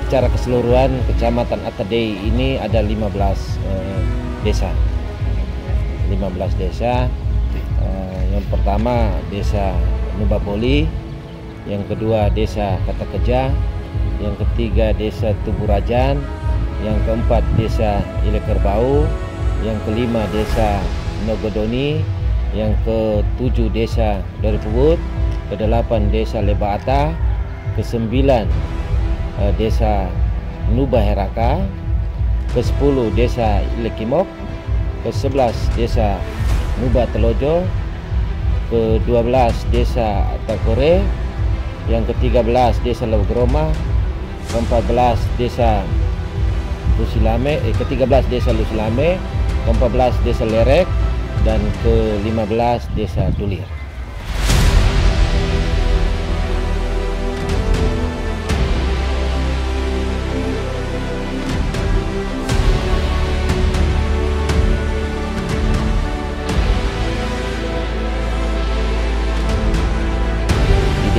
secara keseluruhan Kecamatan Atadei ini ada 15 desa. 15 desa. Yang pertama Desa Nubaboli, yang kedua Desa Katakeja, yang ketiga Desa Tuburajan, yang keempat Desa Ilekerbau, yang kelima Desa Nogodoni, yang ketujuh Desa Doripubut, ke-8 Desa Lebaata, ke-9 Desa Nubaheraka, ke-10 Desa Ilekimok, ke-11 Desa Nuba Telojo, ke-12 Desa Takore, yang ke-13 Desa Laugroma, ke-14 Desa Lusilame, ke-13 Desa Lusilame, ke-14 Desa Lerek, dan ke-15 Desa Dulir.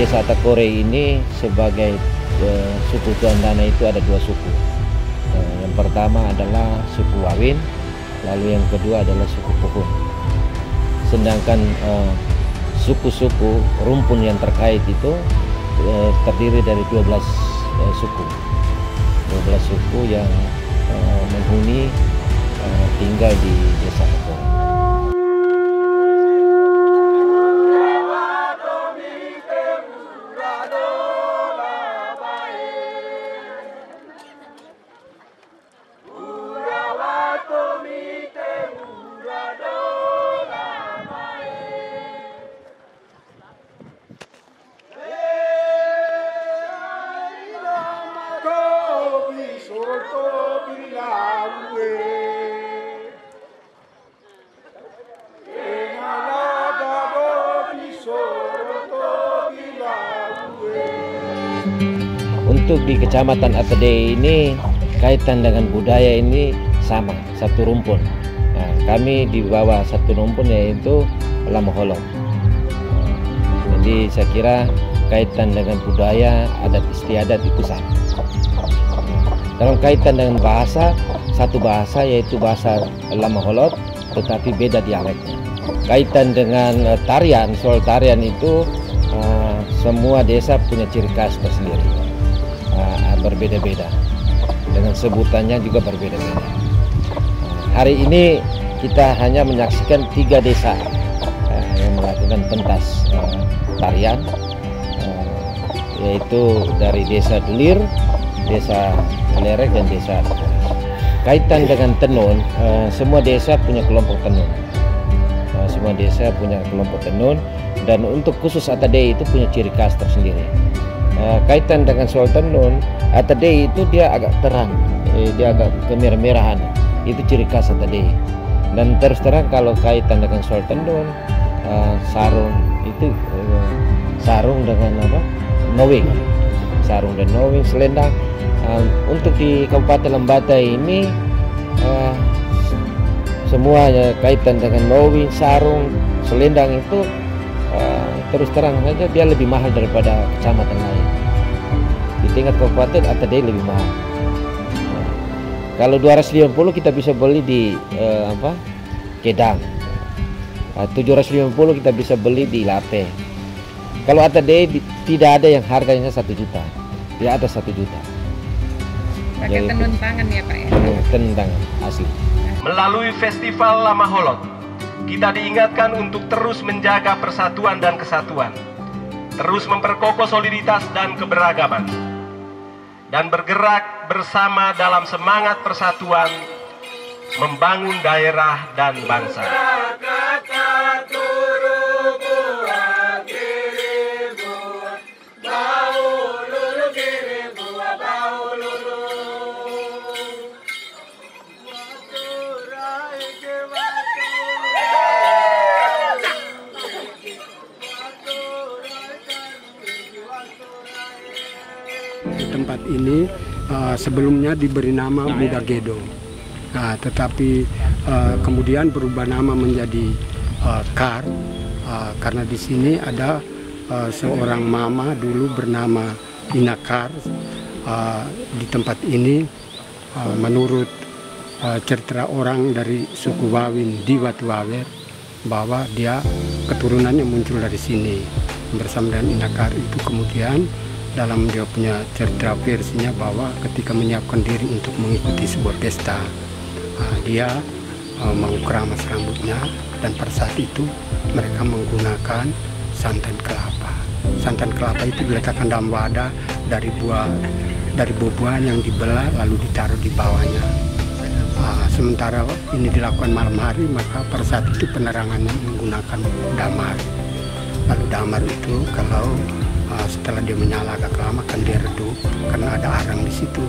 Desa Takore ini sebagai suku Tuan Dana itu ada 2 suku. Yang pertama adalah suku Wawin, lalu yang kedua adalah suku Puhun. Sedangkan suku-suku rumpun yang terkait itu terdiri dari 12 suku. 12 suku yang menghuni tinggal di Desa Takore. Untuk di Kecamatan Atadei ini kaitan dengan budaya ini sama, satu rumpun. Nah, kami di bawah satu rumpun yaitu Lamaholot. Jadi saya kira kaitan dengan budaya, adat istiadat itu sama. Dalam kaitan dengan bahasa, satu bahasa yaitu bahasa Lamaholot, tetapi beda dialeknya. Kaitan dengan tarian, soal tarian itu semua desa punya ciri khas tersendiri. Berbeda-beda, dengan sebutannya juga berbeda-beda. Hari ini kita hanya menyaksikan 3 desa yang melakukan pentas tarian, yaitu dari Desa Dulir, Desa Lerek, dan Desa Takore. Kaitan dengan tenun, semua desa punya kelompok tenun. Semua desa punya kelompok tenun, dan untuk khusus Atadei itu punya ciri khas tersendiri. Kaitan dengan soal tenun, Atadei itu dia agak terang, dia agak kemerah-merahan, itu ciri khas Atadei. Dan terus terang kalau kaitan dengan soal tenun, sarung itu sarung dengan apa? Knowing, sarung dan knowing, selendang. Untuk di Kabupaten Lembata ini semuanya kaitan dengan knowing, sarung, selendang itu terus terang saja dia lebih mahal daripada kecamatan lain. Di tingkat kabupaten Atadei lebih mahal. Kalau 250 kita bisa beli di Kedang. 750 kita bisa beli di Lape. Kalau Atadei tidak ada yang harganya 1 juta. Dia ada 1 juta. Pakai tenun tangan ya Pak ya? Tenun tangan asli. Melalui Festival Lamaholot, kita diingatkan untuk terus menjaga persatuan dan kesatuan, terus memperkokoh soliditas dan keberagaman, dan bergerak bersama dalam semangat persatuan, membangun daerah dan bangsa. Tempat ini sebelumnya diberi nama Mudagedo, tetapi kemudian berubah nama menjadi Kar, karena di sini ada seorang mama dulu bernama Inakar, di tempat ini menurut cerita orang dari suku Wawin di Watu Wawer bahwa dia keturunannya muncul dari sini bersama dengan Inakar itu. Kemudian dalam dia punya cerita versinya bahwa ketika menyiapkan diri untuk mengikuti sebuah pesta, dia mau keramas rambutnya, dan pada saat itu mereka menggunakan santan kelapa. Santan kelapa itu diletakkan dalam wadah dari buah-buahan yang dibelah lalu ditaruh di bawahnya. Sementara ini dilakukan malam hari, maka pada saat itu penerangannya menggunakan damar. Lalu damar itu kalau setelah dia menyala agak lama kan dia redup karena ada arang di situ.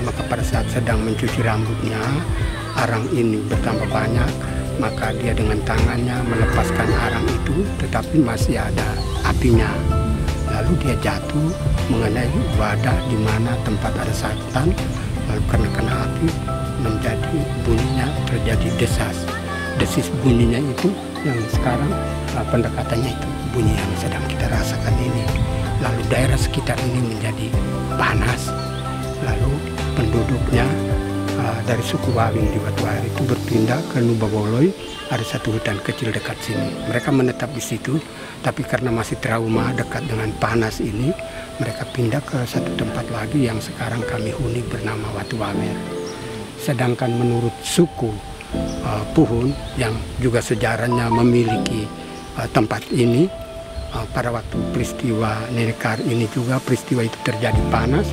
Maka pada saat sedang mencuci rambutnya, arang ini bertambah banyak, maka dia dengan tangannya melepaskan arang itu, tetapi masih ada apinya. Lalu dia jatuh mengenai wadah di mana tempat ada santan, lalu karena kena api menjadi bunyinya terjadi desis bunyinya itu yang sekarang pendekatannya itu bunyi yang sedang kita rasakan ini. Lalu daerah sekitar ini menjadi panas, lalu penduduknya dari suku Wawin di Watu Wawer itu berpindah ke Nubaboloy. Ada satu hutan kecil dekat sini. Mereka menetap di situ, tapi karena masih trauma dekat dengan panas ini, mereka pindah ke satu tempat lagi yang sekarang kami huni bernama Watu Wawer. Sedangkan menurut suku Puhun yang juga sejarahnya memiliki tempat ini, pada waktu peristiwa Nenekar ini juga peristiwa itu terjadi panas,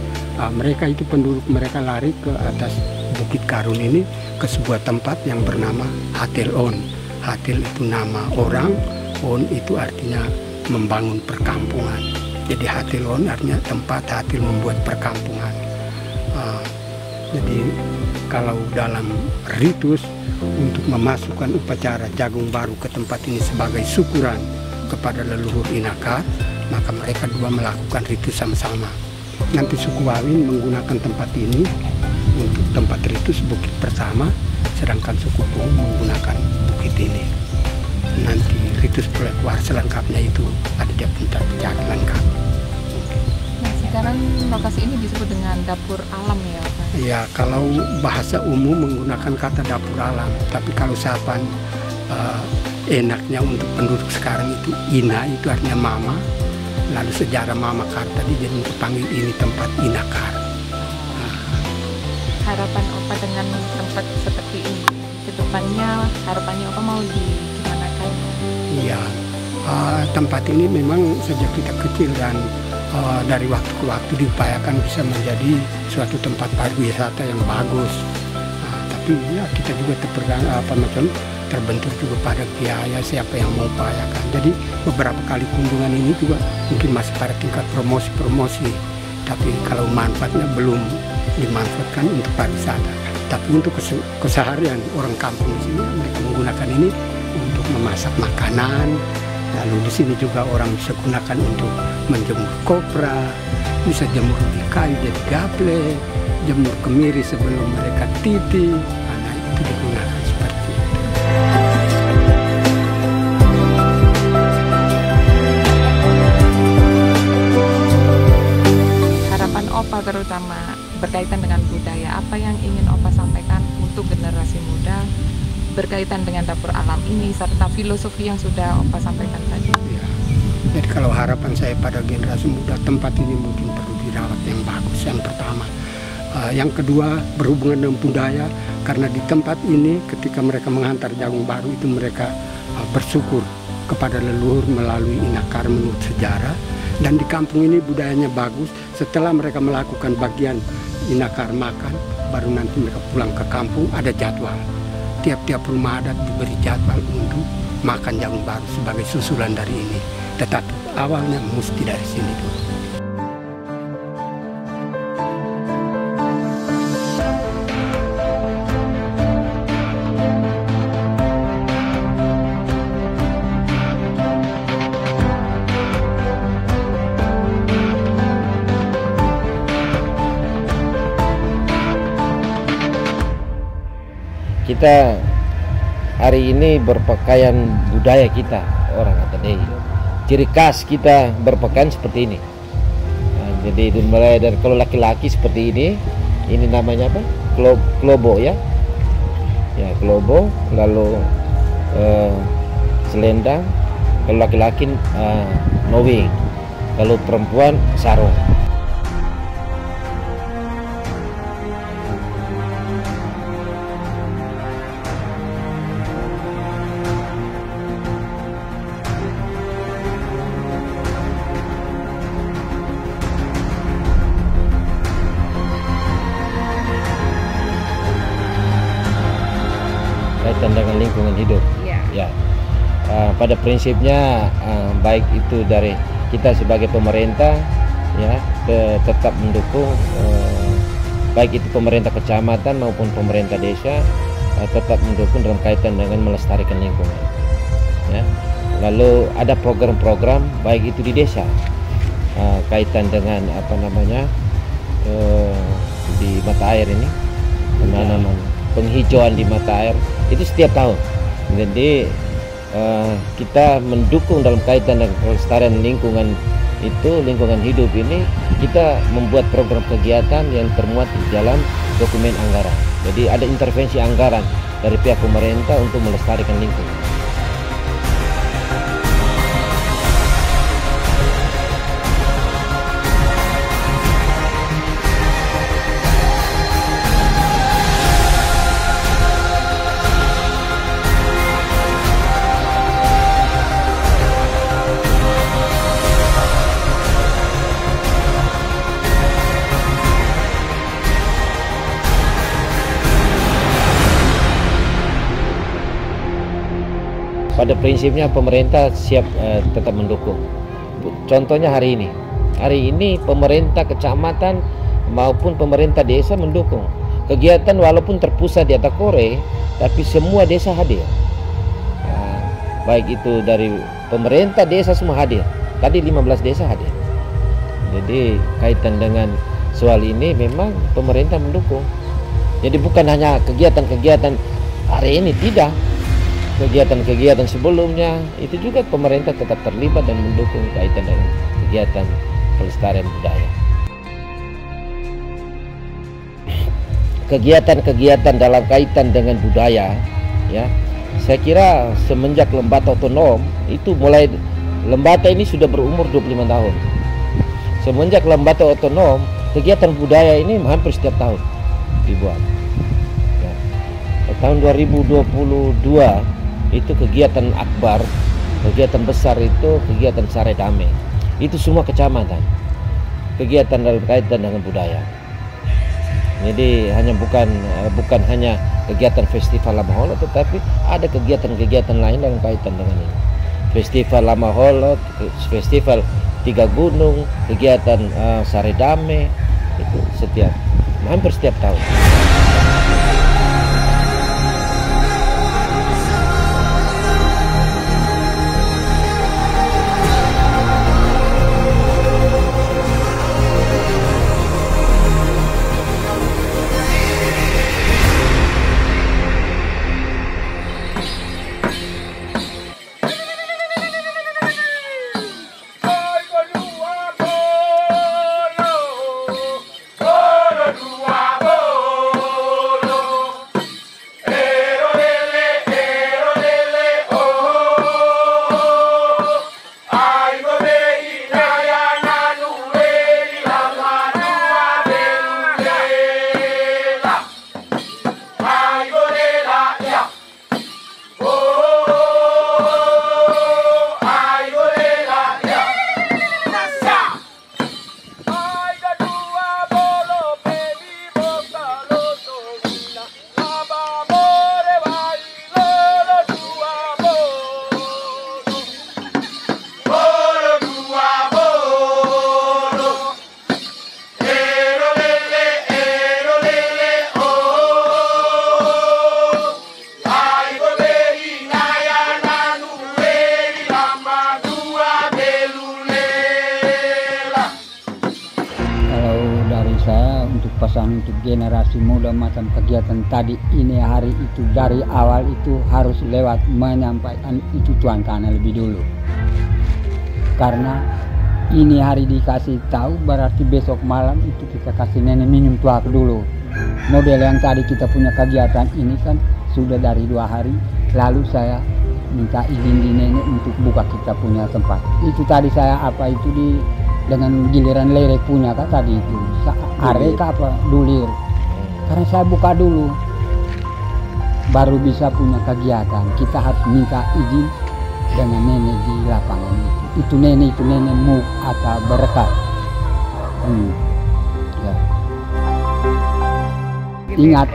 mereka itu penduduk mereka lari ke atas Bukit Karun ini ke sebuah tempat yang bernama Hatil On. Hatil itu nama orang, On itu artinya membangun perkampungan. Jadi Hatil On artinya tempat, Hatil membuat perkampungan. Jadi kalau dalam ritus untuk memasukkan upacara jagung baru ke tempat ini sebagai syukuran kepada leluhur Inakar, maka mereka dua melakukan ritus sama-sama. Nanti suku Wawin menggunakan tempat ini untuk tempat ritus bukit pertama, sedangkan suku Puhun menggunakan bukit ini. Nanti ritus pelekuar selengkapnya itu ada di puncak pencari lengkap. Nah, sekarang lokasi ini disebut dengan dapur alam ya Pak? Ya, kalau bahasa umum menggunakan kata dapur alam, tapi kalau sapaan enaknya untuk penduduk sekarang itu Ina, itu artinya mama. Lalu sejarah Mama Kar tadi jadi untuk panggil ini tempat Inakar. Harapan Opa dengan tempat seperti ini kedepannya, harapannya Opa mau digimanakan? Iya, tempat ini memang sejak kita kecil dan dari waktu ke waktu diupayakan bisa menjadi suatu tempat pariwisata yang bagus. Tapi ya kita juga terbentur juga pada biaya siapa yang mau upayakan. Jadi beberapa kali kunjungan ini juga mungkin masih pada tingkat promosi. Tapi kalau manfaatnya belum dimanfaatkan untuk pariwisata. Tapi untuk keseharian orang kampung di sini mereka menggunakan ini untuk memasak makanan. Lalu di sini juga orang bisa gunakan untuk menjemur kopra, bisa jemur di kayu jadi gaple, jemur kemiri sebelum mereka titi. Nah, itu digunakan seperti itu. Harapan Opa terutama berkaitan dengan budaya, apa yang ingin Opa sampaikan untuk generasi muda berkaitan dengan dapur alam ini serta filosofi yang sudah Opa sampaikan tadi? Ya. Jadi kalau harapan saya pada generasi muda, tempat ini mungkin perlu dirawat yang bagus, yang pertama. Yang kedua berhubungan dengan budaya, karena di tempat ini ketika mereka menghantar jagung baru itu mereka bersyukur kepada leluhur melalui Inakar menurut sejarah. Dan di kampung ini budayanya bagus, setelah mereka melakukan bagian Inakar makan, baru nanti mereka pulang ke kampung ada jadwal. Tiap-tiap rumah adat diberi jadwal untuk makan jagung baru sebagai susulan dari ini. Tetapi awalnya mesti dari sini dulu. Kita hari ini berpakaian budaya kita orang Atadei. Ciri khas kita berpakaian seperti ini. Jadi mulai dari kalau laki-laki seperti ini namanya apa? Klobo ya. Ya, klobo, lalu selendang. Kalau laki-laki knowing. Kalau perempuan sarung. Kaitan dengan lingkungan hidup. Ya. Pada prinsipnya baik itu dari kita sebagai pemerintah ya tetap mendukung baik itu pemerintah kecamatan maupun pemerintah desa tetap mendukung dalam kaitan dengan melestarikan lingkungan. Ya. Lalu ada program-program baik itu di desa kaitan dengan apa namanya di mata air ini penanaman penghijauan di mata air itu setiap tahun. Jadi kita mendukung dalam kaitan dengan pelestarian lingkungan itu, lingkungan hidup ini, kita membuat program kegiatan yang termuat di dalam dokumen anggaran. Jadi ada intervensi anggaran dari pihak pemerintah untuk melestarikan lingkungan. Pada prinsipnya pemerintah siap tetap mendukung. Contohnya hari ini pemerintah kecamatan maupun pemerintah desa mendukung kegiatan walaupun terpusat di Atakore, tapi semua desa hadir. Baik itu dari pemerintah desa semua hadir. Tadi 15 desa hadir. Jadi kaitan dengan soal ini memang pemerintah mendukung. Jadi bukan hanya kegiatan-kegiatan hari ini, tidak. Kegiatan-kegiatan sebelumnya itu juga pemerintah tetap terlibat dan mendukung kaitan dengan kegiatan pelestarian budaya. Kegiatan-kegiatan dalam kaitan dengan budaya ya, saya kira semenjak Lembata otonom itu mulai Lembata ini sudah berumur 25 tahun. Semenjak Lembata otonom, kegiatan budaya ini hampir setiap tahun dibuat. Ya. Tahun 2022 itu kegiatan akbar, kegiatan besar itu kegiatan Sare Damai. Itu semua kecamatan. Kegiatan dalam kaitan dengan budaya. Jadi hanya bukan hanya kegiatan festival Lama Holot, tetapi ada kegiatan-kegiatan lain dalam kaitan dengan ini. Festival Lama Holot, festival Tiga Gunung, kegiatan Sare Damai itu hampir setiap tahun. pesan untuk generasi muda macam kegiatan tadi ini hari itu dari awal itu harus lewat menyampaikan itu tuan tanah lebih dulu, karena ini hari dikasih tahu, berarti besok malam itu kita kasih nenek minum tuak dulu. Model yang tadi kita punya kegiatan ini kan sudah dari 2 hari lalu saya minta izin di nenek untuk buka kita punya tempat. Itu tadi saya apa itu dengan giliran lerek punya kan tadi itu arek apa dulir. Karena saya buka dulu baru bisa punya kegiatan. Kita harus minta izin dengan nenek di lapangan itu. Itu nenek mu atau berkat. Ya. Ingat,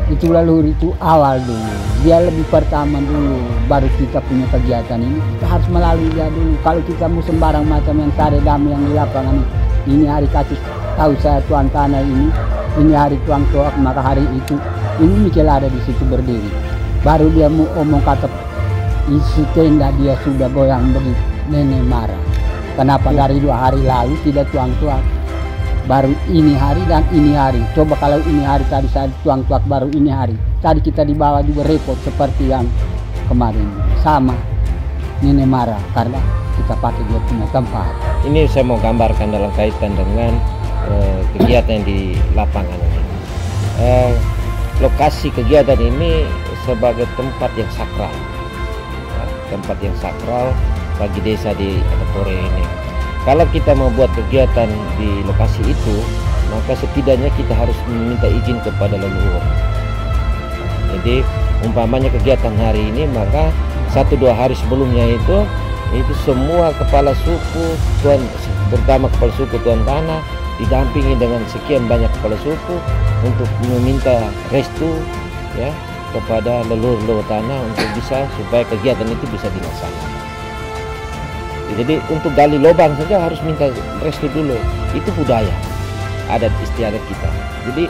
itu lalu itu awal dulu. Dia lebih pertama dulu, baru kita punya kegiatan ini. Kita harus melalui dia dulu. Kalau kita mau sembarang macam yang sare damai yang di lapangan ini hari kasih tahu saya tuan tanah ini hari tuang toak, maka hari itu ini Mikel ada di situ berdiri. Baru dia mau omong kata isi tenda dia sudah goyang begitu. Nenek marah. Kenapa dari 2 hari lalu tidak tuang-tuak? Baru ini hari dan ini hari. Coba kalau ini hari tadi saya tuang-tuak baru ini hari. Tadi kita dibawa juga repot seperti yang kemarin. Sama. Nenek marah karena kita pakai dia punya tempat. Ini saya mau gambarkan dalam kaitan dengan kegiatan di lapangan ini. Lokasi kegiatan ini sebagai tempat yang sakral. Tempat yang sakral bagi desa di Atakore ini. Kalau kita mau buat kegiatan di lokasi itu, maka setidaknya kita harus meminta izin kepada leluhur. Jadi umpamanya kegiatan hari ini, maka 1-2 hari sebelumnya itu semua kepala suku terutama kepala suku tuan tanah didampingi dengan sekian banyak kepala suku untuk meminta restu ya kepada leluhur tanah untuk supaya kegiatan itu bisa dilaksanakan. Jadi untuk gali lubang saja harus minta restu dulu. Itu budaya adat istiadat kita. Jadi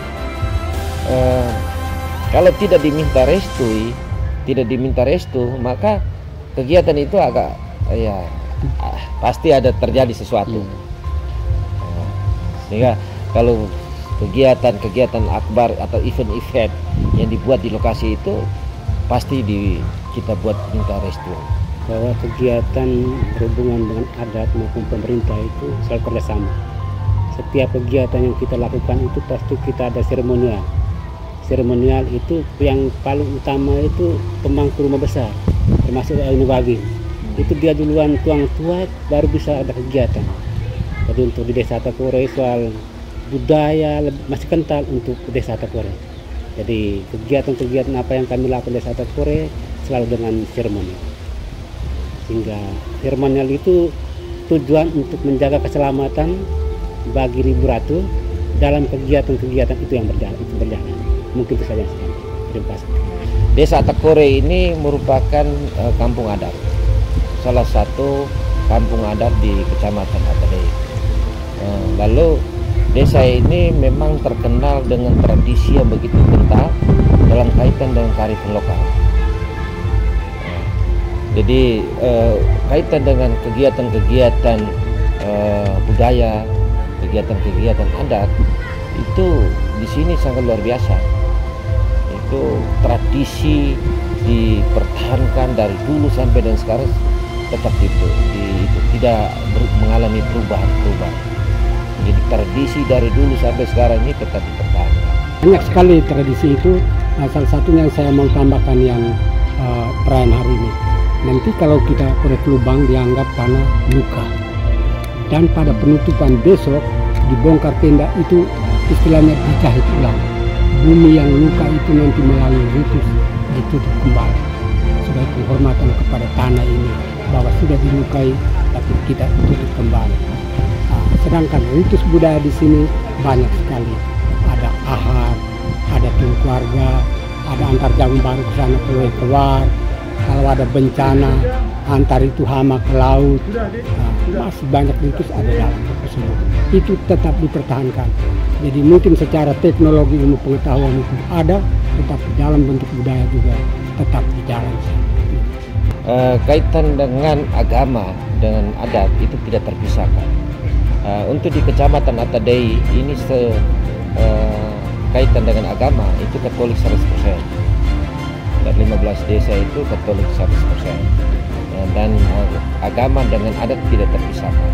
kalau tidak diminta restu, maka kegiatan itu agak pasti ada terjadi sesuatu. Sehingga kalau kegiatan akbar atau event-event yang dibuat di lokasi itu pasti kita buat minta restu. Bahwa kegiatan berhubungan dengan adat maupun pemerintah itu selalu kerjasama. Setiap kegiatan yang kita lakukan itu pasti kita ada seremonial. Seremonial itu yang paling utama itu pemangku rumah besar, termasuk Ayuni Wagi. Itu dia duluan tuang tuak, baru bisa ada kegiatan. Jadi untuk di desa Atakore soal budaya masih kental untuk desa Atakore. Jadi kegiatan-kegiatan apa yang kami lakukan di desa Atakore selalu dengan seremonial. Sehingga seremonial itu tujuan untuk menjaga keselamatan bagi ribu ratu dalam kegiatan-kegiatan itu yang berjalan. Mungkin itu saja. Terima kasih. Desa Atakore ini merupakan kampung adat, salah satu kampung adat di Kecamatan Atadei. Lalu desa ini memang terkenal dengan tradisi yang begitu kental dalam kaitan dengan kearifan lokal. Jadi kaitan dengan kegiatan-kegiatan budaya, kegiatan-kegiatan adat itu di sini sangat luar biasa. Itu tradisi dipertahankan dari dulu sampai dan sekarang tetap itu tidak mengalami perubahan. Jadi tradisi dari dulu sampai sekarang ini tetap dipertahankan. Banyak sekali tradisi itu. Salah satunya yang saya mau tambahkan yang perayaan hari ini. Nanti kalau kita korek lubang dianggap tanah luka. Dan pada penutupan besok dibongkar tenda itu istilahnya dijahit ulang. Bumi yang luka itu nanti melalui ritus ditutup kembali. Sebagai penghormatan kepada tanah ini bahwa sudah dilukai tapi kita tutup kembali. Sedangkan ritus budaya di sini banyak sekali. Ada ahad, ada tim keluarga, ada antar jagung baru ke sana keluar. Kalau ada bencana antar itu hama ke laut, masih banyak ritus ada dalam tersebut. Itu tetap dipertahankan. Jadi mungkin secara teknologi ilmu pengetahuan itu ada, tetapi dalam bentuk budaya juga tetap dijalankan. Kaitan dengan agama dengan adat itu tidak terpisahkan. Untuk di Kecamatan Atadei ini kaitan dengan agama itu Katolik 100%. Dari 15 desa itu Katolik 100%. Dan agama dengan adat tidak terpisahkan.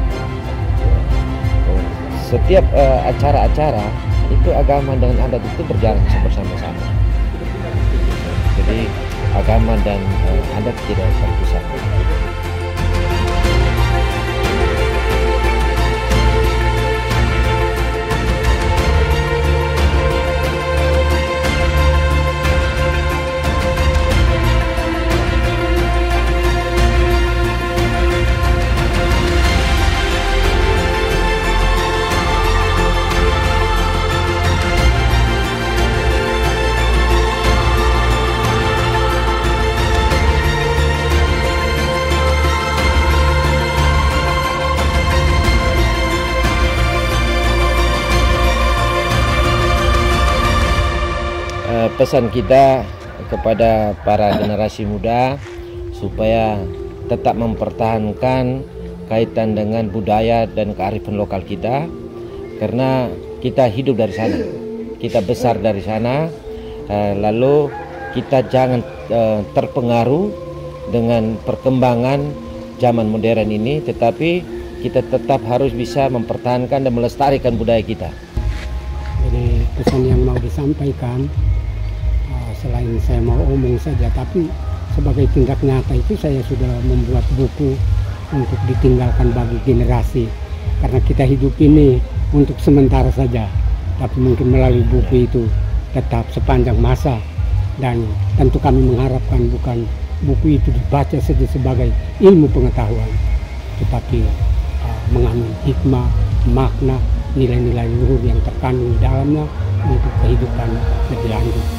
setiap acara-acara itu agama dengan adat itu berjalan bersama-sama. Jadi agama dan adat tidak terpisah. Pesan kita kepada para generasi muda supaya tetap mempertahankan kaitan dengan budaya dan kearifan lokal kita, karena kita hidup dari sana, kita besar dari sana, lalu kita jangan terpengaruh dengan perkembangan zaman modern ini, tetapi kita tetap harus bisa mempertahankan dan melestarikan budaya kita. Jadi pesan yang mau disampaikan, selain saya mau omong saja, tapi sebagai tindak nyata itu saya sudah membuat buku untuk ditinggalkan bagi generasi. Karena kita hidup ini untuk sementara saja, tapi mungkin melalui buku itu tetap sepanjang masa. Dan tentu kami mengharapkan bukan buku itu dibaca saja sebagai ilmu pengetahuan, tetapi mengandung hikmah, makna, nilai-nilai luhur yang terkandung di dalamnya untuk kehidupan lebih lanjut.